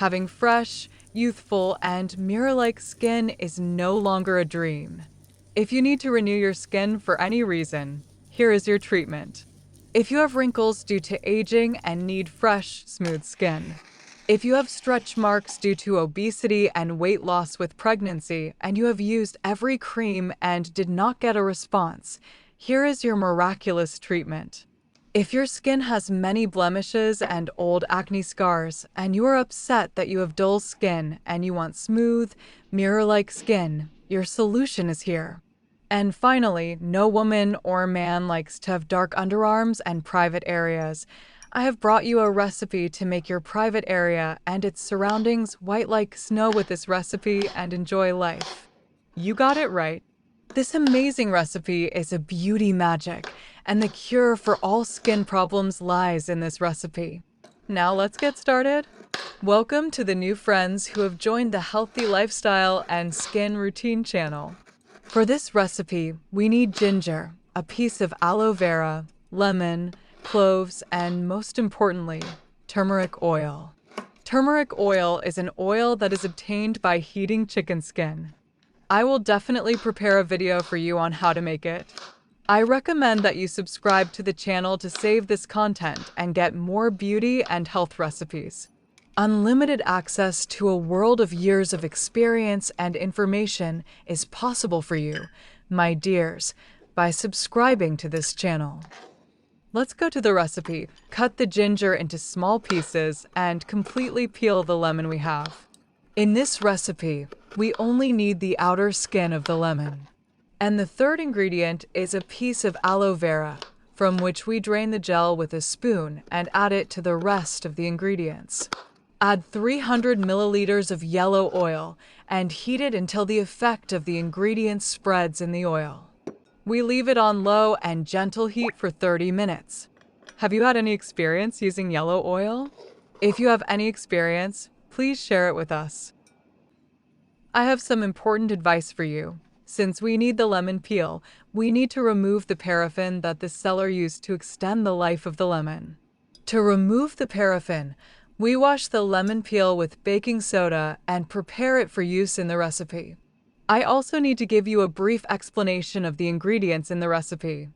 Having fresh, youthful, and mirror-like skin is no longer a dream. If you need to renew your skin for any reason, here is your treatment. If you have wrinkles due to aging and need fresh, smooth skin. If you have stretch marks due to obesity and weight loss with pregnancy, and you have used every cream and did not get a response, here is your miraculous treatment. If your skin has many blemishes and old acne scars, and you are upset that you have dull skin and you want smooth, mirror-like skin, your solution is here. And finally, no woman or man likes to have dark underarms and private areas. I have brought you a recipe to make your private area and its surroundings white like snow with this recipe and enjoy life. You got it right. This amazing recipe is a beauty magic, and the cure for all skin problems lies in this recipe. Now let's get started. Welcome to the new friends who have joined the Healthy Lifestyle and Skin Routine channel. For this recipe, we need ginger, a piece of aloe vera, lemon, cloves, and most importantly, turmeric oil. Turmeric oil is an oil that is obtained by heating chicken skin. I will definitely prepare a video for you on how to make it. I recommend that you subscribe to the channel to save this content and get more beauty and health recipes. Unlimited access to a world of years of experience and information is possible for you, my dears, by subscribing to this channel. Let's go to the recipe. Cut the ginger into small pieces and completely peel the lemon we have. In this recipe, we only need the outer skin of the lemon. And the third ingredient is a piece of aloe vera, from which we drain the gel with a spoon and add it to the rest of the ingredients. Add 300 milliliters of yellow oil and heat it until the effect of the ingredients spreads in the oil. We leave it on low and gentle heat for 30 minutes. Have you had any experience using yellow oil? If you have any experience, please share it with us. I have some important advice for you. Since we need the lemon peel, we need to remove the paraffin that the seller used to extend the life of the lemon. To remove the paraffin, we wash the lemon peel with baking soda and prepare it for use in the recipe. I also need to give you a brief explanation of the ingredients in the recipe.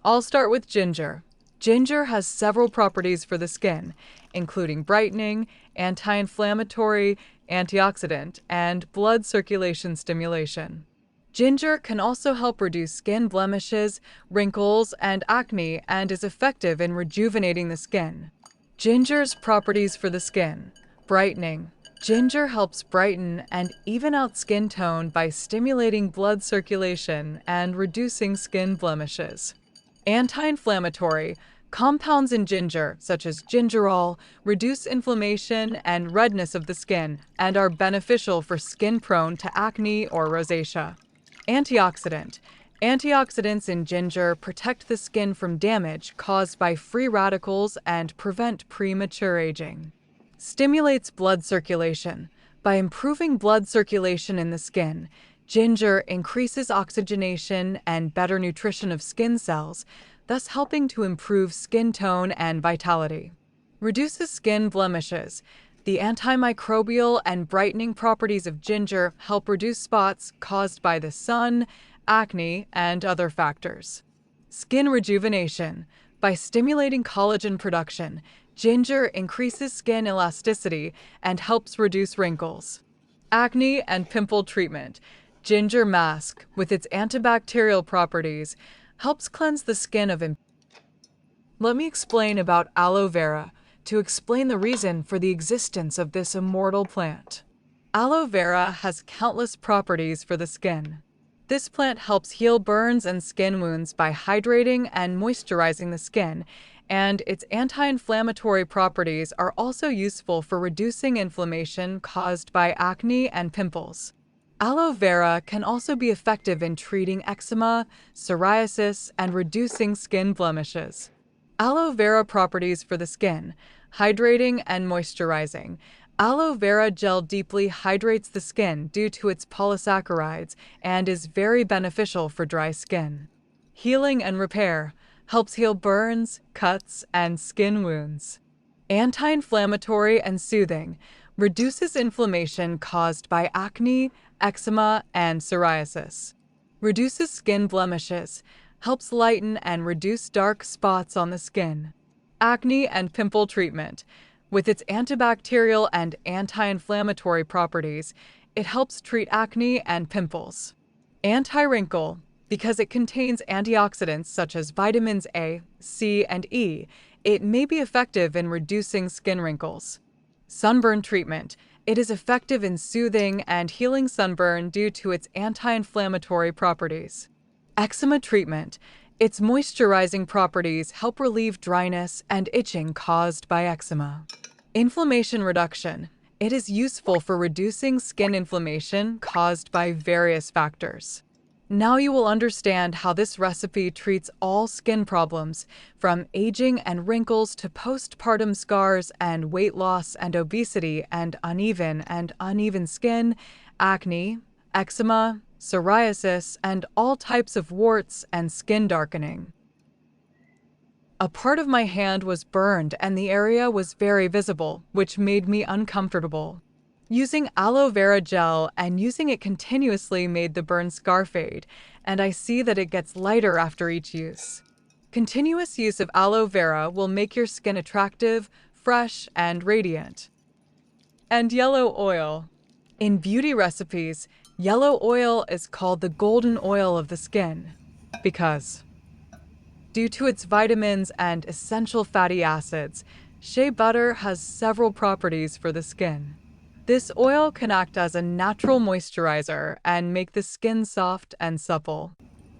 I'll start with ginger. Ginger has several properties for the skin, including brightening, anti-inflammatory, antioxidant, and blood circulation stimulation. Ginger can also help reduce skin blemishes, wrinkles, and acne, and is effective in rejuvenating the skin. Ginger's properties for the skin. Brightening. Ginger helps brighten and even out skin tone by stimulating blood circulation and reducing skin blemishes. Anti-inflammatory. Compounds in ginger, such as gingerol, reduce inflammation and redness of the skin and are beneficial for skin prone to acne or rosacea. Antioxidant. Antioxidants in ginger protect the skin from damage caused by free radicals and prevent premature aging. Stimulates blood circulation. By improving blood circulation in the skin, ginger increases oxygenation and better nutrition of skin cells, thus helping to improve skin tone and vitality. Reduces skin blemishes. The antimicrobial and brightening properties of ginger help reduce spots caused by the sun, acne, and other factors. Skin rejuvenation. By stimulating collagen production, ginger increases skin elasticity and helps reduce wrinkles. Acne and pimple treatment. Ginger mask, with its antibacterial properties, helps cleanse the skin of Let me explain about aloe vera to explain the reason for the existence of this immortal plant. Aloe vera has countless properties for the skin. This plant helps heal burns and skin wounds by hydrating and moisturizing the skin, and its anti-inflammatory properties are also useful for reducing inflammation caused by acne and pimples. Aloe vera can also be effective in treating eczema, psoriasis, and reducing skin blemishes. Aloe vera properties for the skin: hydrating and moisturizing. Aloe vera gel deeply hydrates the skin due to its polysaccharides and is very beneficial for dry skin. Healing and repair. Helps heal burns, cuts, and skin wounds. Anti-inflammatory and soothing. Reduces inflammation caused by acne, eczema, and psoriasis. Reduces skin blemishes, helps lighten and reduce dark spots on the skin. Acne and pimple treatment. With its antibacterial and anti-inflammatory properties, it helps treat acne and pimples. Anti-wrinkle. Because it contains antioxidants such as vitamins A, C, and E, it may be effective in reducing skin wrinkles. Sunburn treatment. It is effective in soothing and healing sunburn due to its anti-inflammatory properties. Eczema treatment. Its moisturizing properties help relieve dryness and itching caused by eczema. Inflammation reduction. It is useful for reducing skin inflammation caused by various factors. Now you will understand how this recipe treats all skin problems, from aging and wrinkles to postpartum scars and weight loss and obesity and uneven skin, acne, eczema, psoriasis, and all types of warts and skin darkening. A part of my hand was burned and the area was very visible, which made me uncomfortable. Using aloe vera gel and using it continuously made the burn scar fade, and I see that it gets lighter after each use. Continuous use of aloe vera will make your skin attractive, fresh, and radiant. And yellow oil. In beauty recipes, yellow oil is called the golden oil of the skin because, due to its vitamins and essential fatty acids, shea butter has several properties for the skin. This oil can act as a natural moisturizer and make the skin soft and supple.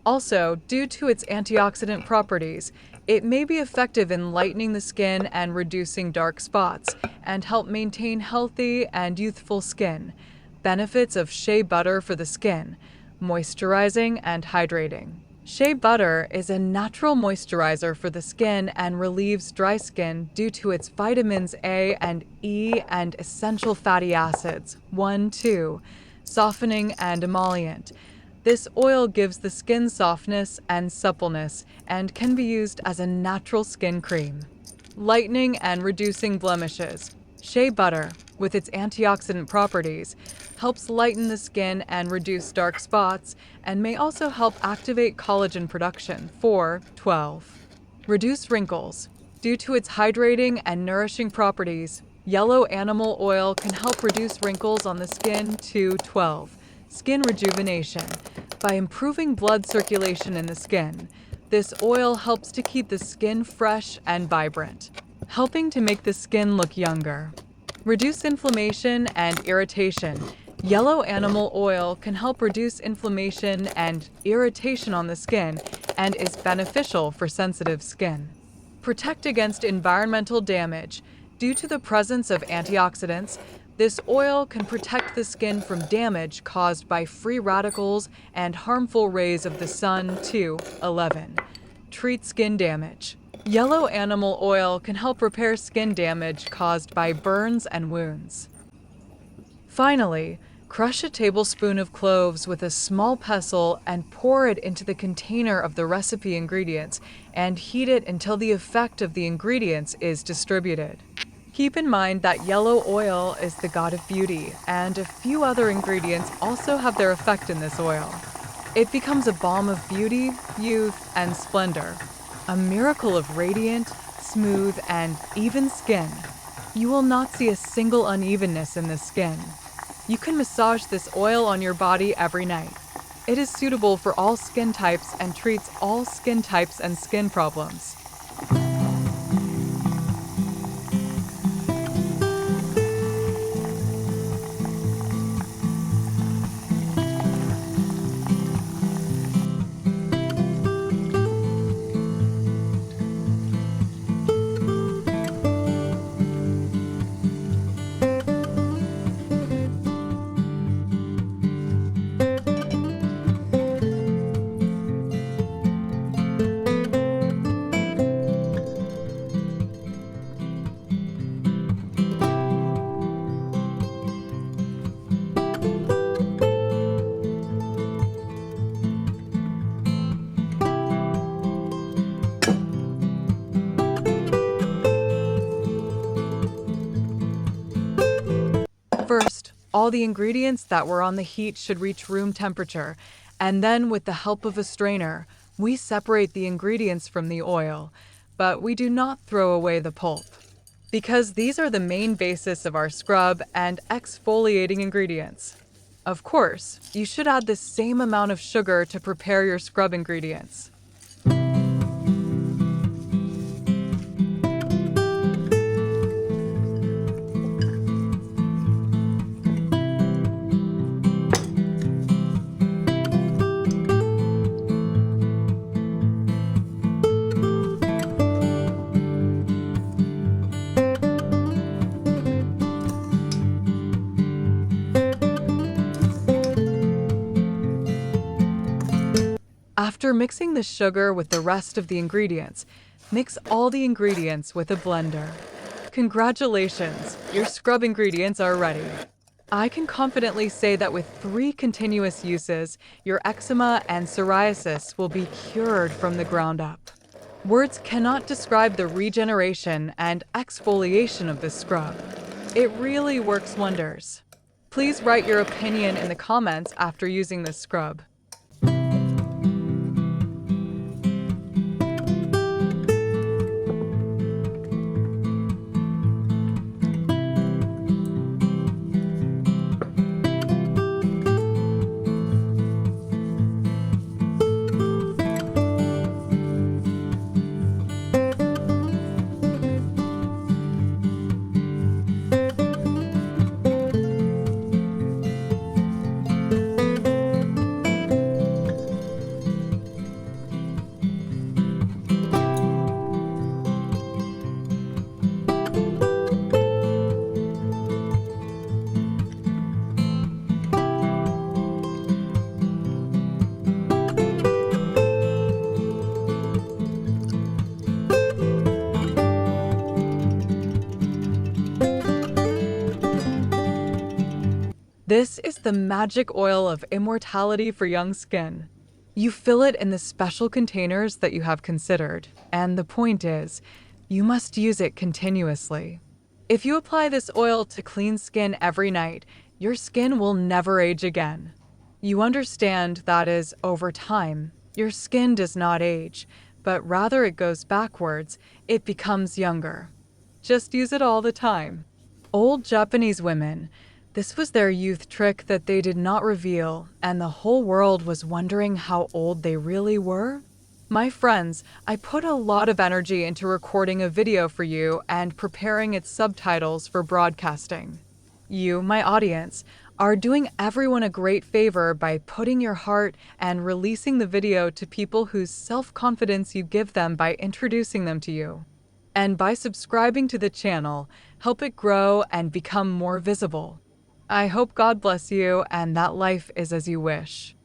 Also, due to its antioxidant properties, it may be effective in lightening the skin and reducing dark spots, and help maintain healthy and youthful skin. Benefits of shea butter for the skin: moisturizing and hydrating. Shea butter is a natural moisturizer for the skin and relieves dry skin due to its vitamins A and E and essential fatty acids, 1,2, softening and emollient. This oil gives the skin softness and suppleness and can be used as a natural skin cream. Lightening and reducing blemishes. Shea butter, with its antioxidant properties, helps lighten the skin and reduce dark spots, and may also help activate collagen production, 4,12. Reduce wrinkles. Due to its hydrating and nourishing properties, yellow animal oil can help reduce wrinkles on the skin, 2,12. Skin rejuvenation. By improving blood circulation in the skin, this oil helps to keep the skin fresh and vibrant, helping to make the skin look younger. Reduce inflammation and irritation. Yellow animal oil can help reduce inflammation and irritation on the skin and is beneficial for sensitive skin. Protect against environmental damage. Due to the presence of antioxidants, this oil can protect the skin from damage caused by free radicals and harmful rays of the sun, 2,11. Treat skin damage. Yellow animal oil can help repair skin damage caused by burns and wounds. Finally, crush a tablespoon of cloves with a small pestle and pour it into the container of the recipe ingredients and heat it until the effect of the ingredients is distributed. Keep in mind that yellow oil is the god of beauty, and a few other ingredients also have their effect in this oil. It becomes a balm of beauty, youth, and splendor, a miracle of radiant, smooth, and even skin. You will not see a single unevenness in the skin. You can massage this oil on your body every night. It is suitable for all skin types and treats all skin types and skin problems. First, all the ingredients that were on the heat should reach room temperature, and then with the help of a strainer, we separate the ingredients from the oil, but we do not throw away the pulp. Because these are the main basis of our scrub and exfoliating ingredients. Of course, you should add the same amount of sugar to prepare your scrub ingredients. After mixing the sugar with the rest of the ingredients, mix all the ingredients with a blender. Congratulations, your scrub ingredients are ready. I can confidently say that with 3 continuous uses, your eczema and psoriasis will be cured from the ground up. Words cannot describe the regeneration and exfoliation of this scrub. It really works wonders. Please write your opinion in the comments after using this scrub. This is the magic oil of immortality for young skin. You fill it in the special containers that you have considered, and the point is, you must use it continuously. If you apply this oil to clean skin every night, your skin will never age again. You understand that is, over time, your skin does not age, but rather it goes backwards, it becomes younger. Just use it all the time. Old Japanese women, this was their youth trick that they did not reveal, and the whole world was wondering how old they really were. My friends, I put a lot of energy into recording a video for you and preparing its subtitles for broadcasting. You, my audience, are doing everyone a great favor by putting your heart and releasing the video to people whose self-confidence you give them by introducing them to you. And by subscribing to the channel, help it grow and become more visible. I hope God bless you and that life is as you wish.